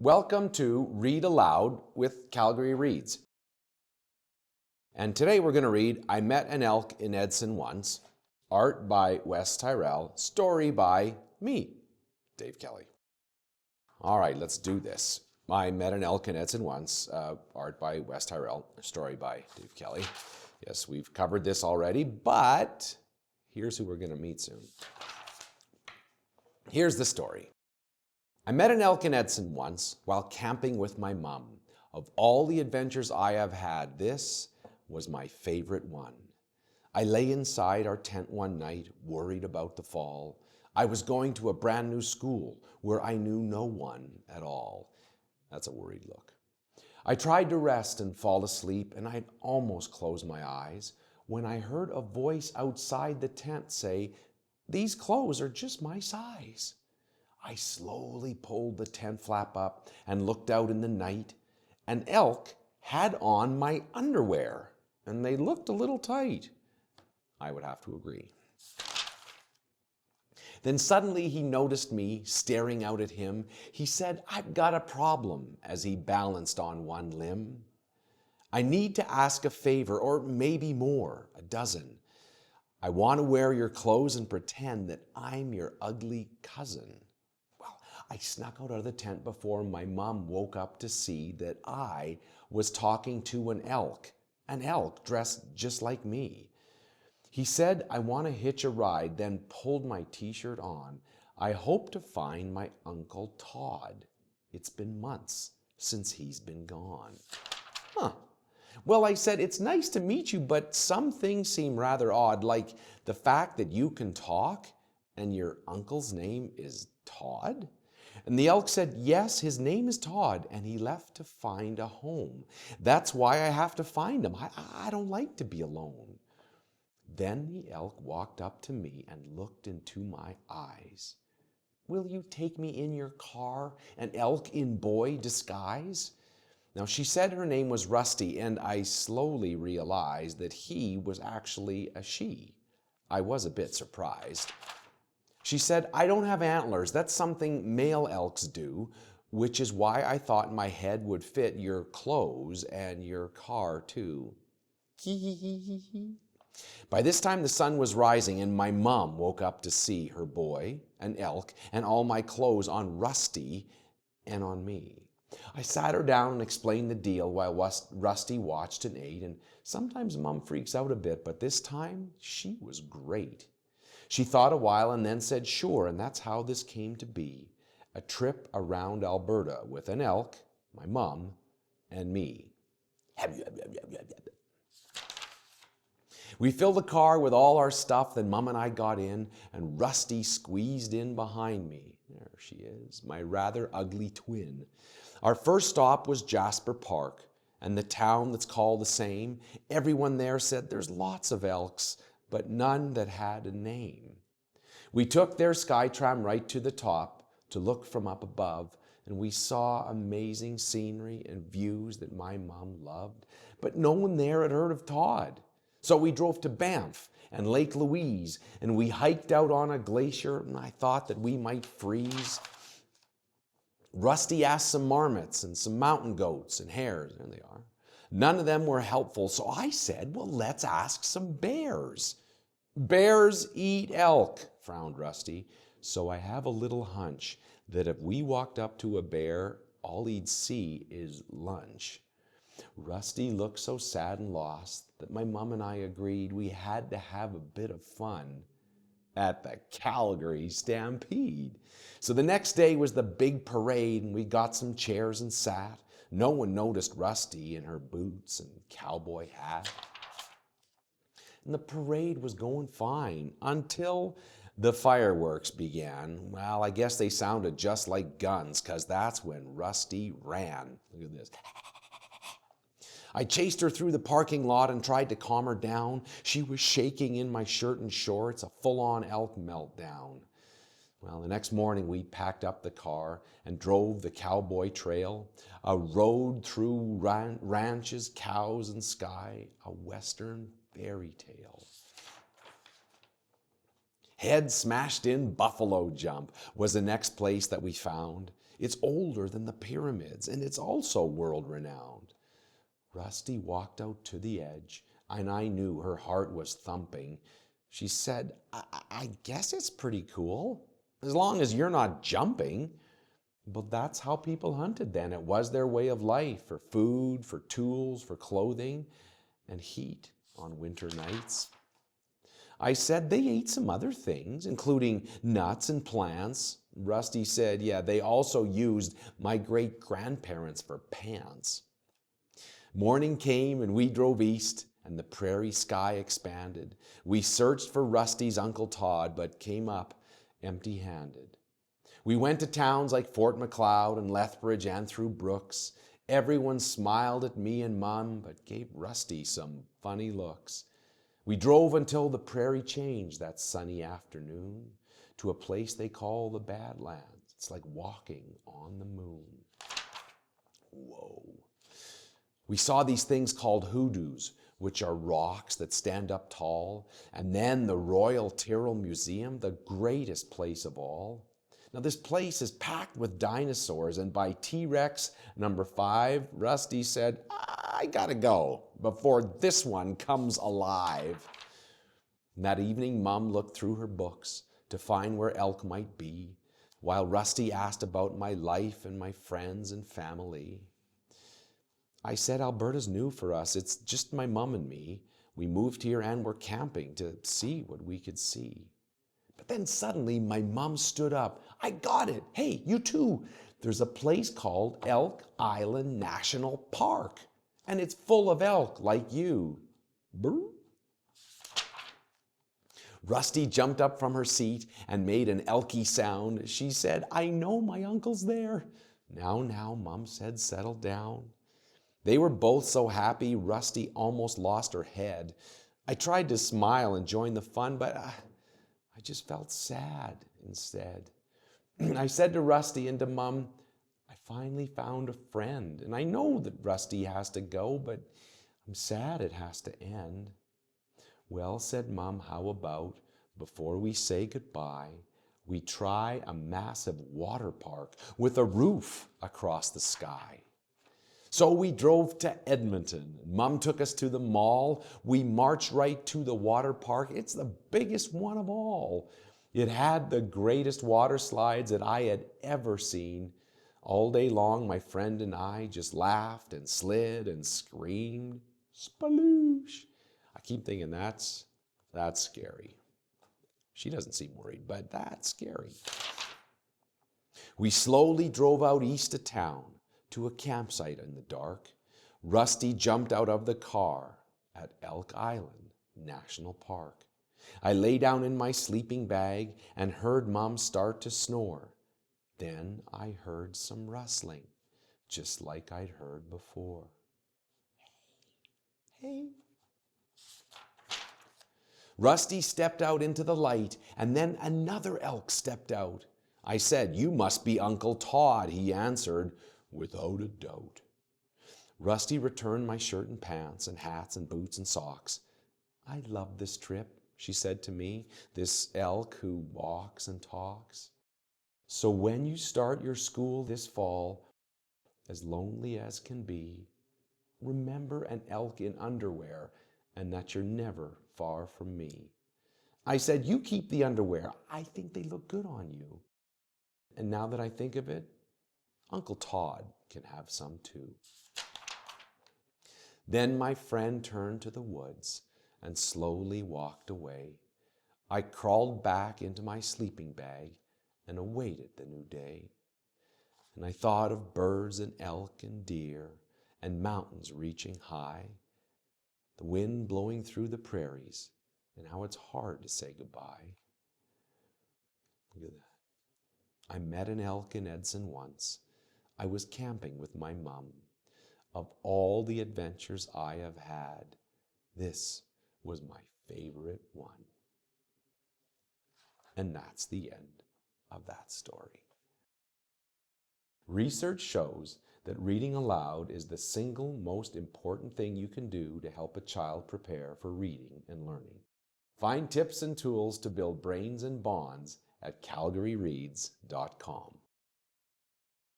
Welcome to Read Aloud with Calgary Reads. And today we're going to read I Met an Elk in Edson Once, art by Wes Tyrell, story by me, Dave Kelly. All right, let's do this. I Met an Elk in Edson Once, art by Wes Tyrell, story by Dave Kelly. Yes, we've covered this already, but here's who we're going to meet soon. Here's the story. I met an elk in Edson once while camping with my mom. Of all the adventures I have had, this was my favorite one. I lay inside our tent one night, worried about the fall. I was going to a brand new school where I knew no one at all. That's a worried look. I tried to rest and fall asleep, and I'd almost closed my eyes when I heard a voice outside the tent say, "These clothes are just my size." I slowly pulled the tent flap up and looked out in the night. An elk had on my underwear, and they looked a little tight. I would have to agree. Then suddenly he noticed me staring out at him. He said, "I've got a problem," as he balanced on one limb. "I need to ask a favor, or maybe more, a dozen. I want to wear your clothes and pretend that I'm your ugly cousin." I snuck out of the tent before my mom woke up to see that I was talking to an elk dressed just like me. He said, "I want to hitch a ride," then pulled my t-shirt on. "I hope to find my Uncle Todd. It's been months since he's been gone." Well, I said, "It's nice to meet you, but some things seem rather odd, like the fact that you can talk and your uncle's name is Todd?" And the elk said, "Yes, his name is Todd, and he left to find a home. That's why I have to find him. I don't like to be alone." Then the elk walked up to me and looked into my eyes. "Will you take me in your car, an elk in boy disguise?" Now, she said her name was Rusty, and I slowly realized that he was actually a she. I was a bit surprised. She said, "I don't have antlers. That's something male elks do, which is why I thought my head would fit your clothes and your car too." By this time the sun was rising, and my mom woke up to see her boy, an elk, and all my clothes on Rusty and on me. I sat her down and explained the deal while Rusty watched and ate, and sometimes Mom freaks out a bit, but this time she was great. She thought a while and then said, "Sure," and that's how this came to be. A trip around Alberta with an elk, my mom, and me. We filled the car with all our stuff, then Mom and I got in, and Rusty squeezed in behind me. There she is, my rather ugly twin. Our first stop was Jasper Park, and the town that's called the same. Everyone there said there's lots of elks, but none that had a name. We took their Skytram right to the top to look from up above, and we saw amazing scenery and views that my mom loved, but no one there had heard of Todd. So we drove to Banff and Lake Louise, and we hiked out on a glacier, and I thought that we might freeze. Rusty asked some marmots and some mountain goats and hares. There they are. None of them were helpful, so I said, "Well, let's ask some bears." "Bears eat elk," frowned Rusty. "So I have a little hunch that if we walked up to a bear, all he'd see is lunch." Rusty looked so sad and lost that my mom and I agreed we had to have a bit of fun at the Calgary Stampede. So the next day was the big parade, and we got some chairs and sat. No one noticed Rusty in her boots and cowboy hat. And the parade was going fine until the fireworks began. Well, I guess they sounded just like guns, because that's when Rusty ran. Look at this. I chased her through the parking lot and tried to calm her down. She was shaking in my shirt and shorts, a full-on elk meltdown. Well, the next morning we packed up the car and drove the cowboy trail, a road through ranches, cows, and sky, a western fairy tale. Head smashed in Buffalo Jump was the next place that we found. It's older than the pyramids, and it's also world-renowned. Rusty walked out to the edge, and I knew her heart was thumping. She said, I guess it's pretty cool, as long as you're not jumping. But that's how people hunted then. It was their way of life, for food, for tools, for clothing, and heat on winter nights. I said they ate some other things, including nuts and plants. Rusty said, yeah, they also used my great-grandparents for pants. Morning came and we drove east, and the prairie sky expanded. We searched for Rusty's Uncle Todd, but came up empty-handed. We went to towns like Fort Macleod and Lethbridge and through Brooks. Everyone smiled at me and Mum, but gave Rusty some funny looks. We drove until the prairie changed that sunny afternoon to a place they call the Badlands. It's like walking on the moon. Whoa. We saw these things called hoodoos, which are rocks that stand up tall, and then the Royal Tyrrell Museum, the greatest place of all. Now this place is packed with dinosaurs, and by T-Rex number 5, Rusty said, I gotta go before this one comes alive. And that evening, Mum looked through her books to find where elk might be, while Rusty asked about my life and my friends and family. I said Alberta's new for us. It's just my mum and me. We moved here and we're camping to see what we could see. But then suddenly my mum stood up. I got it. Hey, you too. There's a place called Elk Island National Park, and it's full of elk like you. Brr. Rusty jumped up from her seat and made an elky sound. She said, I know my uncle's there. Now, Mum said, settle down. They were both so happy, Rusty almost lost her head. I tried to smile and join the fun, but I just felt sad instead. I said to Rusty and to Mum, I finally found a friend, and I know that Rusty has to go, but I'm sad it has to end. Well, said Mum, how about, before we say goodbye, we try a massive water park with a roof across the sky? So we drove to Edmonton. Mum took us to the mall. We marched right to the water park. It's the biggest one of all. It had the greatest water slides that I had ever seen. All day long, my friend and I just laughed and slid and screamed. Sploosh! I keep thinking that's scary. She doesn't seem worried, but that's scary. We slowly drove out east of town to a campsite in the dark. Rusty jumped out of the car at Elk Island National Park. I lay down in my sleeping bag and heard Mom start to snore. Then I heard some rustling, just like I'd heard before. Hey. Rusty stepped out into the light, and then another elk stepped out. I said, you must be Uncle Todd, he answered, without a doubt. Rusty returned my shirt and pants and hats and boots and socks. I love this trip, she said to me, this elk who walks and talks. So when you start your school this fall, as lonely as can be, remember an elk in underwear and that you're never far from me. I said, you keep the underwear. I think they look good on you. And now that I think of it, Uncle Todd can have some too. Then my friend turned to the woods and slowly walked away. I crawled back into my sleeping bag and awaited the new day. And I thought of birds and elk and deer and mountains reaching high, the wind blowing through the prairies, and how it's hard to say goodbye. Look at that. I met an elk in Edson once. I was camping with my mum. Of all the adventures I have had, this was my favorite one. And that's the end of that story. Research shows that reading aloud is the single most important thing you can do to help a child prepare for reading and learning. Find tips and tools to build brains and bonds at calgaryreads.com.